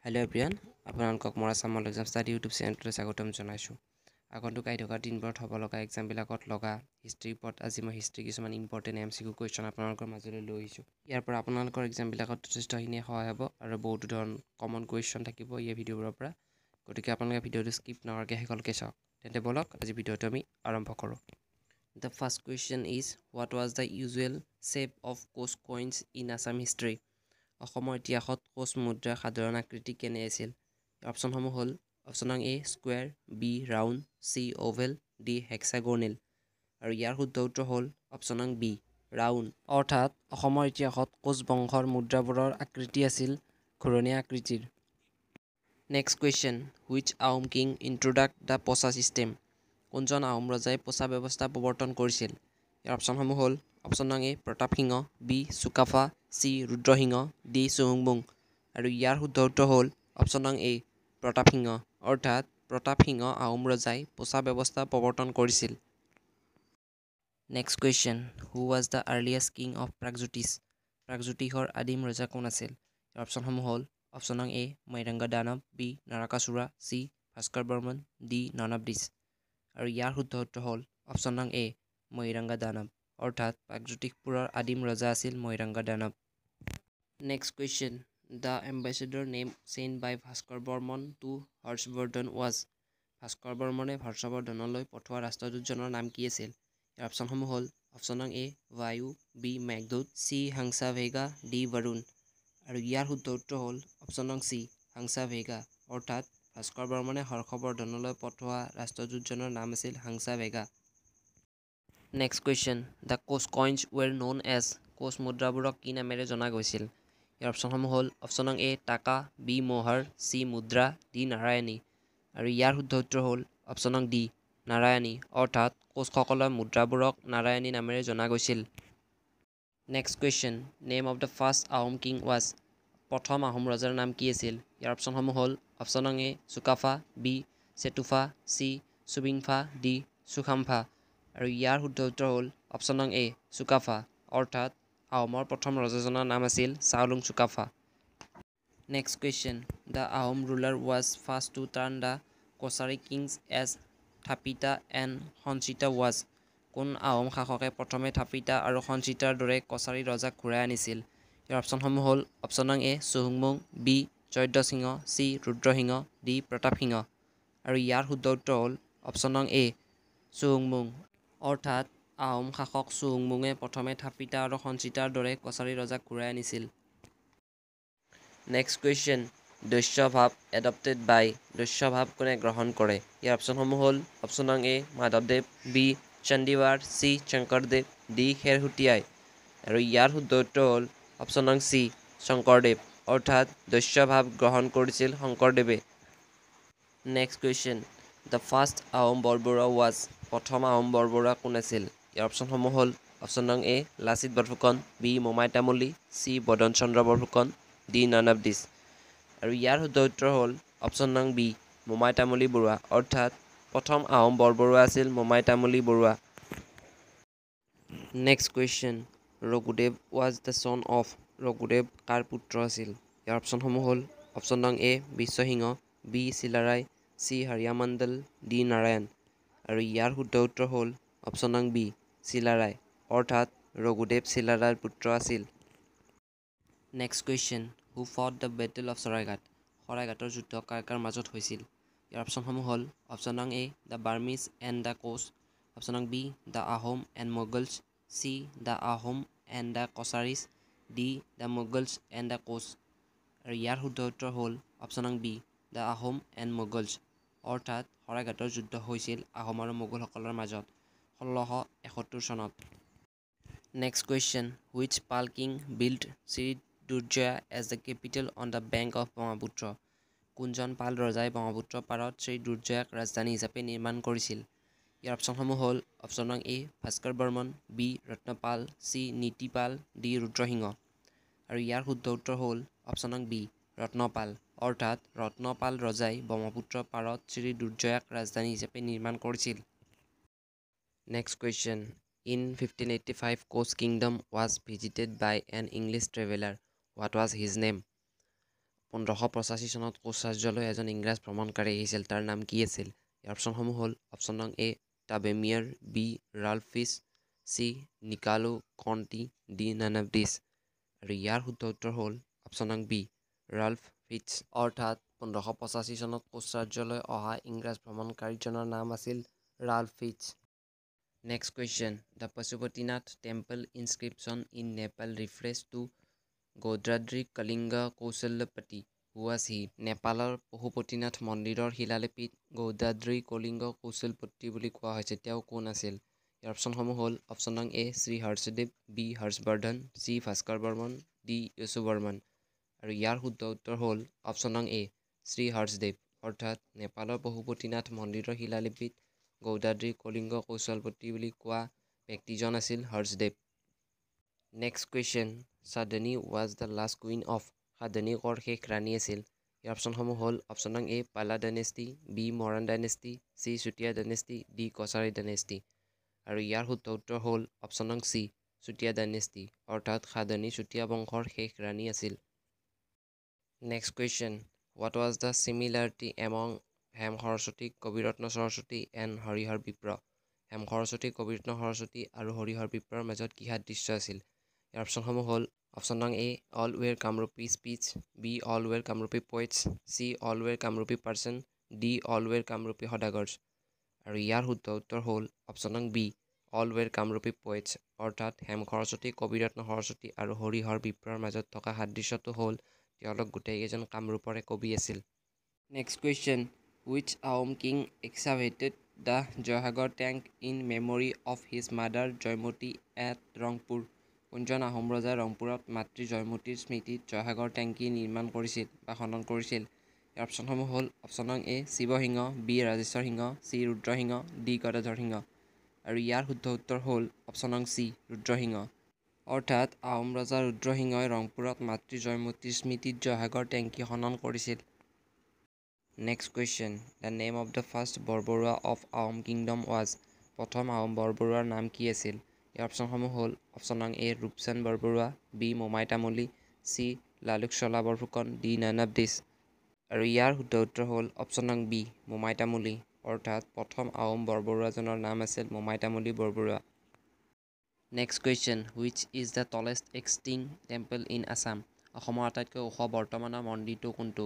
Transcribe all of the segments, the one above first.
Hello' everyone আপোনালোকক মোৰ Assam exam study YouTube চেনেলটোলৈ স্বাগতম জনাইছোঁ। আগন্তুক আহি থকা দিনবোৰত হ'ব লগা এক্সামবিলাকত লগা হিষ্ট্ৰীৰ ওপৰত আজি মই হিষ্ট্ৰী কিছুমান ইম্পৰ্টেণ্ট MCQ কুৱেশ্যন আপোনালোকৰ মাজলৈ লৈ আহিছোঁ। ইয়াৰ পৰা আপোনালোকৰ এক্সামবিলাকত যথেষ্টখিনি সহায় হ'ব আৰু বহুতো ধৰণৰ কমন কুৱেশ্যন থাকিব এই ভিডিঅ'বোৰৰ পৰা। গতিকে আপোনালোকে ভিডিঅ'টো স্কিপ নকৰাকৈ শেষলৈকে চাওক। তেন্তে ব'লক আজি ভিডিঅ'টো আমি আৰম্ভ কৰোঁ। The first question is, what was the usual shape of coast coins in Assam history? অসমৰ ইতিহাসত কোচ মুদ্ৰাৰ সাধাৰণ আকৃতি কেনে আছিল? অপশ্যনসমূহ হ'ল অপশ্যন নং A square, B round, C oval, D hexagonal. আৰু ইয়াৰ শুদ্ধ উত্তৰ হ'ল অপশ্যন নং বি ৰাউণ্ড। অৰ্থাৎ অসমৰ ইতিহাসত কোচ বংশৰ মুদ্ৰাবোৰৰ আকৃতি আছিল ঘূৰণীয়া আকৃতিৰ। Next question, which Ahom king introduce the Posa system? কোনজন আহোম ৰজাই পছা ব্যৱস্থা প্ৰৱৰ্তন কৰিছিল? ইয়াৰ অপশ্যনসমূহ হ'ল অপশ্যন নং A Pratap Singha, B Sukaphaa, C Rudrasingha, D চুহুংমুং। আৰু ইয়াৰ শুদ্ধ উত্তৰ হ'ল অপশ্যন নং এ প্ৰতাপ সিংহ। অৰ্থাৎ প্ৰতাপ সিংহ আহোম ৰজাই পছা ব্যৱস্থা প্ৰৱৰ্তন কৰিছিল। Next question, who was the earliest king of Pragjyotish? প্ৰাগজ্যোতিষৰ আদিম ৰজা কোন আছিল? ইয়াৰ অপশ্যনসমূহ হ'ল অপশ্যন নং A Mairanga Danav, B Narakasura, C Bhaskar Barman, D none of this. আৰু ইয়াৰ শুদ্ধ উত্তৰ হ'ল অপশ্যন নং এ মৈৰাংগা দানৱ। অৰ্থাৎ প্ৰাগজ্যোতিষপুৰৰ আদিম ৰজা আছিল Mairanga Danav. Next question, the ambassador name send by Bhaskar Barman to Harshavardhana was? Bhaskar বৰ্মনে হৰ্ষবৰ্ধনলৈ পঠোৱা ৰাষ্ট্ৰদূতজনৰ নাম কি আছিল? ইয়াৰ অপশ্যনসমূহ হ'ল অপশ্যন নং A Vayu, B Meghdoot, C Hamsavega, D Varun. আৰু ইয়াৰ শুদ্ধ উত্তৰ হ'ল অপশ্যন নং চি হাংসাভেগা। অৰ্থাৎ ভাস্কৰ বৰ্মনে হৰ্ষবৰ্ধনলৈ পঠোৱা ৰাষ্ট্ৰদূতজনৰ নাম আছিল Hamsavega. Next question, the Koch coins were known as? Koch মুদ্ৰাবোৰক কি নামেৰে জনা গৈছিল? ইয়াৰ অপশ্যনসমূহ হ'ল অপশ্যন নং এ টাকা, বি মোহৰ, চি মুদ্ৰা, ডি নাৰায়ণী। আৰু ইয়াৰ শুদ্ধ উত্তৰ হ'ল অপশ্যন নং ডি নাৰায়ণী। অৰ্থাৎ কোচসকলৰ মুদ্ৰাবোৰক নাৰায়ণী নামেৰে জনা গৈছিল। Next question, name of the first Ahom king was? প্ৰথম আহোম ৰজাৰ নাম কি আছিল? ইয়াৰ অপশ্যনসমূহ হ'ল অপশ্যন নং A Sukapha, B চেতুফা, C চুবিংফা, D চুখামফা। আৰু ইয়াৰ শুদ্ধ উত্তৰ হ'ল অপশ্যন নং এ চুকাফা। অৰ্থাৎ আহোমৰ প্ৰথম ৰজাজনৰ নাম আছিল Chaolung Sukaphaa. Next question, the Ahom ruler was first to turn the Kachari kings as Thapita and Sanchita was? কোন আহোম শাসকে প্ৰথমে থাপিতা আৰু সঞ্চিতাৰ দৰে কছাৰী ৰজাক ঘূৰাই আনিছিল? ইয়াৰ অপশ্যনসমূহ হ'ল অপশ্যন নং এ চুহুংমুং, বি জয়ধ্বজ সিংহ, চি ৰুদ্ৰসিংহ, ডি প্ৰতাপ সিংহ। আৰু ইয়াৰ শুদ্ধ উত্তৰ হ'ল অপশ্যন নং এ চুহুংমুং। অৰ্থাৎ আহোম শাসক চুহুংমুঙে প্ৰথমে থাপিতা আৰু সঞ্চিতাৰ দৰে কছাৰী ৰজাক ঘূৰাই আনিছিল। নেক্সট কুৱেশ্যন, দস্যু ভাৱ এডপ্টেড বাই? দস্যু ভাৱ কোনে গ্ৰহণ কৰে? ইয়াৰ অপশ্যনসমূহ হ'ল অপশ্যন নং এ মাধৱদেৱ, বি চণ্ডীৱাৰ, চি শংকৰদেৱ, ডি খেৰসুতীয়াই। আৰু ইয়াৰ শুদ্ধ উত্তৰ হ'ল অপশ্যন নং চি শংকৰদেৱ। অৰ্থাৎ দস্যু ভাৱ গ্ৰহণ কৰিছিল শংকৰদেৱে। Next question, the first Ahom Borbarua was? প্ৰথম আহোম বৰবৰুৱা কোন আছিল? ইয়াৰ অপশ্যনসমূহ হ'ল অপশ্যন নং এ Lachit Borphukan, B Momai Tamuli, C Badan Chandra Borphukan, D none of this. আৰু ইয়াৰ শুদ্ধ উত্তৰ হ'ল অপশ্যন নং বি মোমাই তামুলী বৰুৱা। অৰ্থাৎ প্ৰথম আহোম বৰবৰুৱা আছিল Momai Tamuli Barua. Next question, Raghudev was the son of? Raghudev কাৰ পুত্ৰ আছিল? ইয়াৰ অপশ্যনসমূহ হ'ল অপশ্যন নং A Biswa Singha, B Chilarai, C Hariyamandal, D Narayan. আৰু ইয়াৰ শুদ্ধ উত্তৰ হ'ল অপশ্যন নং বি চিলাৰায়। অৰ্থাৎ ৰঘুদেৱ চিলাৰায়ৰ পুত্ৰ আছিল। Next question, who fought the battle of Saraighat? শৰাইঘাটৰ যুদ্ধ কাৰ কাৰ মাজত হৈছিল? ইয়াৰ অপশ্যনসমূহ হ'ল অপশ্যন নং A the Burmese and the Koch, option নং B the Ahom and Mughals, C the Ahom and the Kacharis, D the Mughals and the Koch. আৰু ইয়াৰ শুদ্ধ উত্তৰ হ'ল অপশ্যন নং B the Ahom and Mughals. অৰ্থাৎ শৰাইঘাটৰ যুদ্ধ হৈছিল আহোম আৰু মোগলসকলৰ মাজত 1671 চনত। Next question, which Pala king build Shri Durjaya as the capital on the bank of Brahmaputra? কোনজন পাল ৰজাই ব্ৰহ্মপুত্ৰ পাৰত শ্ৰী দুৰ্জয়াক ৰাজধানী হিচাপে নিৰ্মাণ কৰিছিল? ইয়াৰ অপশ্যনসমূহ হ'ল অপশ্যন নং A Bhaskar Barman, B Ratnapal, C Nitipal, D Rudra Singha. আৰু ইয়াৰ শুদ্ধ উত্তৰ হ'ল অপশ্যন নং বি ৰত্নপাল। অৰ্থাৎ ৰত্নপাল ৰজাই ব্ৰহ্মপুত্ৰ পাৰত শ্ৰী দুৰ্জয়াক ৰাজধানী হিচাপে নিৰ্মাণ কৰিছিল। Next question, in 1585 Koch kingdom was visited by an English traveller, what was his name? 1585 চনত কোচ ৰাজ্যলৈ এজন ইংৰাজ ভ্ৰমণকাৰী আহিছিল তাৰ নাম কি আছিল ইয়াৰ অপশ্যনসমূহ হ'ল অপশ্যন নং A Tavernier B Ralph Fitch C Niccolo Conti D none of this আৰু ইয়াৰ শুদ্ধ উত্তৰ হ'ল অপশ্যন নং বি ৰাল্ফ ফিটছ অৰ্থাৎ 1585 চনত কোচ ৰাজ্যলৈ অহা ইংৰাজ ভ্ৰমণকাৰীজনৰ নাম আছিল Ralph Fitch next question the Pashupatinath temple inscription in Nepal refers to Gaudradri Kalinga Kaushalyapati who was he নেপালৰ পশুপতিনাথ মন্দিৰৰ শিলালিপিত গৌদাদ্ৰী কলিংগ কৌশলপতি বুলি কোৱা হৈছে তেওঁ কোন আছিল ইয়াৰ অপশ্যনসমূহ হ'ল অপশ্যন নং A Shri Harshadeva B Harshavardhana C Bhaskar Barman D Yashu Barman আৰু ইয়াৰ শুদ্ধ উত্তৰ হ'ল অপশ্যন নং এ শ্ৰী হৰ্ষদেৱ অৰ্থাৎ নেপালৰ পশুপতিনাথ মন্দিৰৰ শিলালিপিত গৌদাদ্ৰী কলিংগ কৌশলপতি বুলি কোৱা ব্যক্তিজন আছিল Harshadeva next question Sadhani was the last queen of Sadhani কৰ শেষ ৰাণী আছিল ইয়াৰ অপশ্যনসমূহ হ'ল অপশ্যন নং A Pala dynasty B Moran dynasty C Chutiya dynasty D Kachari dynasty আৰু ইয়াৰ শুদ্ধ উত্তৰ হ'ল অপশ্যন নং চি চুতীয়া ডাইনেষ্টি অৰ্থাৎ সাধনী চুতীয়া বংশৰ শেষ ৰাণী আছিল next question what was the similarity among Hem Saraswati Kabiratna Saraswati and Harihar Bipra Hem Saraswati Kabiratna Saraswati আৰু হৰিহৰ বিপ্ৰৰ মাজত কি সাদৃশ্য আছিল ইয়াৰ অপশ্যনসমূহ হ'ল অপশ্যন নং এ অল ৱেৰ কামৰূপী স্পীচ বি অল ৱেৰ কামৰূপী পইটছ চি অল ৱেৰ কামৰূপী পাৰ্চন ডি অল ৱেৰ কামৰূপী সদাগৰ্ছ আৰু ইয়াৰ শুদ্ধ উত্তৰ হ'ল অপশ্যন নং বি অল ৱেৰ কামৰূপী পইটছ অৰ্থাৎ হেম সৰস্বতী কবিৰত্ন সৰস্বতী আৰু হৰিহৰ বিপ্ৰৰ মাজত থকা সাদৃশ্যটো হ'ল তেওঁলোক গোটেইকেইজন কামৰূপৰে কবি আছিল next question which Ahom king excavated the Joysagar tank in memory of his mother Joymoti at Rangpur কোনজন আহোম ৰজাই ৰংপুৰত মাতৃ জয়মতীৰ স্মৃতিত জয়সাগৰ টেংকী নিৰ্মাণ কৰিছিল বা খনন কৰিছিল ইয়াৰ অপশ্যনসমূহ হ'ল অপশ্যন নং এ শিৱসিংহ বি ৰাজেশ্বৰ সিংহ চি ৰুদ্ৰসিংহ ডি গদাধৰ সিংহ আৰু ইয়াৰ শুদ্ধ উত্তৰ হ'ল অপশ্যন নং চি ৰুদ্ৰসিংহ অৰ্থাৎ আহোম ৰজা ৰুদ্ৰসিংহই ৰংপুৰত মাতৃ জয়মতীৰ স্মৃতিত জয়সাগৰ টেংকী খনন কৰিছিল next question the name of the first Borbarua of Ahom kingdom was প্ৰথম আহোম বৰবৰুৱাৰ নাম কি আছিল ইয়াৰ অপশ্যনসমূহ হ'ল অপশ্যন নং এ ৰূপচান্দ বৰবৰুৱা বি মোমাই তামুলী চি লালুক চলা Borphukan D none of this আৰু ইয়াৰ শুদ্ধ উত্তৰ হ'ল অপশ্যন নং বি মোমাই তামুলী অৰ্থাৎ প্ৰথম আহোম বৰবৰুৱাজনৰ নাম আছিল Momai Tamuli Borbarua next question which is the tallest existing temple in Assam অসমৰ আটাইতকৈ ওখ বৰ্তমানৰ মন্দিৰটো কোনটো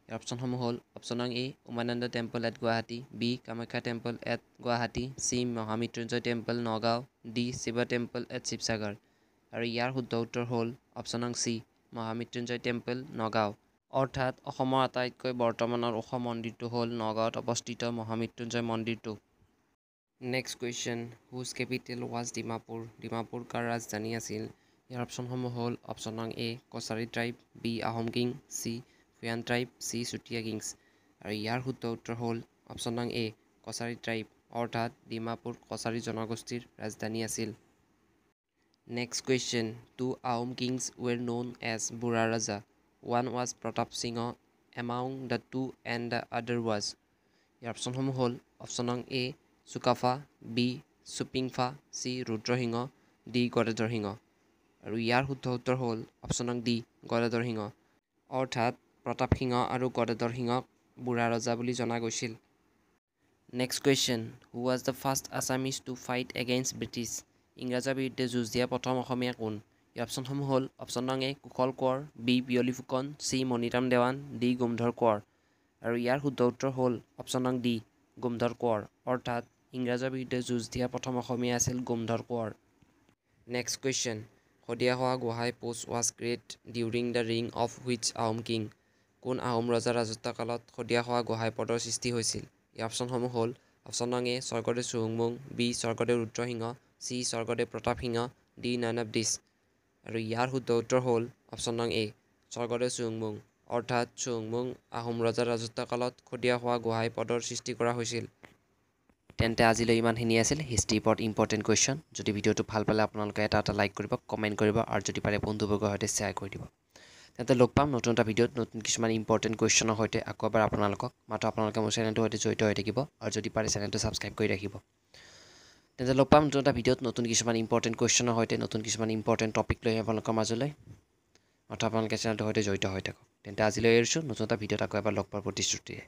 ইয়াৰ অপশ্যনসমূহ হ'ল অপশ্যন নং A Umananda temple at Guwahati B Kamakhya temple at Guwahati C Mahamrityunjay temple Nagaon D Shiva temple at Sivasagar আৰু ইয়াৰ শুদ্ধ উত্তৰ হ'ল অপশ্যন নং চি মহামৃত্যুঞ্জয় টেম্পল নগাঁও অৰ্থাৎ অসমৰ আটাইতকৈ বৰ্তমানৰ ওখ মন্দিৰটো হ'ল নগাঁৱত অৱস্থিত মহামৃত্যুঞ্জয় মন্দিৰটো next question whose capital was Dimapur Dimapur কাৰ ৰাজধানী আছিল ইয়াৰ অপশ্যনসমূহ হ'ল অপশ্যন নং A Kachari tribe B Ahom king C Bhuyan tribe C Chutiya kings আৰু ইয়াৰ শুদ্ধ উত্তৰ হ'ল অপশ্যন নং এ কছাৰী ট্ৰাইব অৰ্থাৎ ডিমাপুৰ কছাৰী জনগোষ্ঠীৰ ৰাজধানী আছিল next question two Ahom kings were known as বুঢ়া ৰজা one was Pratap Singha among the two and the other was ইয়াৰ অপশ্যনসমূহ হ'ল অপশ্যন নং A Sukapha B Supimpha C Rudrasingha D Gadadhar Singha আৰু ইয়াৰ শুদ্ধ উত্তৰ হ'ল অপশ্যন নং ডি গদাধৰ সিংহ অৰ্থাৎ প্ৰতাপ সিংহ আৰু গদাধৰ সিংহক বুঢ়া ৰজা বুলি জনা গৈছিল next question who was the first Assamese to fight against British ইংৰাজৰ বিৰুদ্ধে যুঁজ দিয়া প্ৰথম অসমীয়া কোন ইয়াৰ অপশ্যনসমূহ হ'ল অপশ্যন নং A Kushal Konwar B Piyali Phukan C Maniram Dewan D Gomdhar Konwar আৰু ইয়াৰ শুদ্ধ উত্তৰ হ'ল অপশ্যন নং ডি গোমধৰ কোঁৱৰ অৰ্থাৎ ইংৰাজৰ বিৰুদ্ধে যুঁজ দিয়া প্ৰথম অসমীয়া আছিল Gomdhar Konwar next question Sadiyakhowa Gohain post was create during the ring of which Ahom king কোন আহোম ৰজাৰ ৰাজত্বকালত শদিয়াখোৱা গোহাঁই পদৰ সৃষ্টি হৈছিল ইয়াৰ অপশ্যনসমূহ হ'ল অপশ্যন নং এ স্বৰ্গদেৱ চুহুংমুং B Swargadeo Rudrasingha C Swargadeo Pratap Singha D none of this আৰু ইয়াৰ শুদ্ধ উত্তৰ হ'ল অপশ্যন নং এ স্বৰ্গদেৱ চুহুংমুং অৰ্থাৎ চুহুংমুং আহোম ৰজাৰ ৰাজত্বকালত শদিয়াখোৱা গোহাঁই পদৰ সৃষ্টি কৰা হৈছিল তেন্তে আজিলৈ ইমানখিনি আছিল হিষ্ট্ৰীৰ ওপৰত ইম্পৰ্টেণ্ট কুৱেশ্যন যদি ভিডিঅ'টো ভাল পালে আপোনালোকে এটা লাইক কৰিব কমেণ্ট কৰিব আৰু যদি পাৰে বন্ধুবৰ্গৰ সৈতে শ্বেয়াৰ কৰি দিব তেন্তে লগ পাম নতুন এটা ভিডিঅ'ত নতুন কিছুমান ইম্পৰ্টেণ্ট কুৱেশ্যনৰ সৈতে আকৌ এবাৰ আপোনালোকক মাত্ৰ আপোনালোকে মোৰ চেনেলটোৰ সৈতে জড়িত হৈ থাকিব আৰু যদি পাৰে চেনেলটো ছাবস্ক্ৰাইব কৰি ৰাখিব তেন্তে লগ পাম নতুন এটা ভিডিঅ'ত নতুন কিছুমান ইম্পৰ্টেণ্ট কুৱেশ্যনৰ সৈতে নতুন কিছুমান ইম্পৰ্টেণ্ট টপিক লৈ আপোনালোকৰ মাজলৈ মাত্ৰ আপোনালোকে চেনেলটোৰ সৈতে জড়িত হৈ থাকক তেন্তে আজিলৈ এৰিছোঁ নতুন এটা ভিডিঅ'ত আকৌ এবাৰ লগ পোৱাৰ প্ৰতিশ্ৰুতিৰে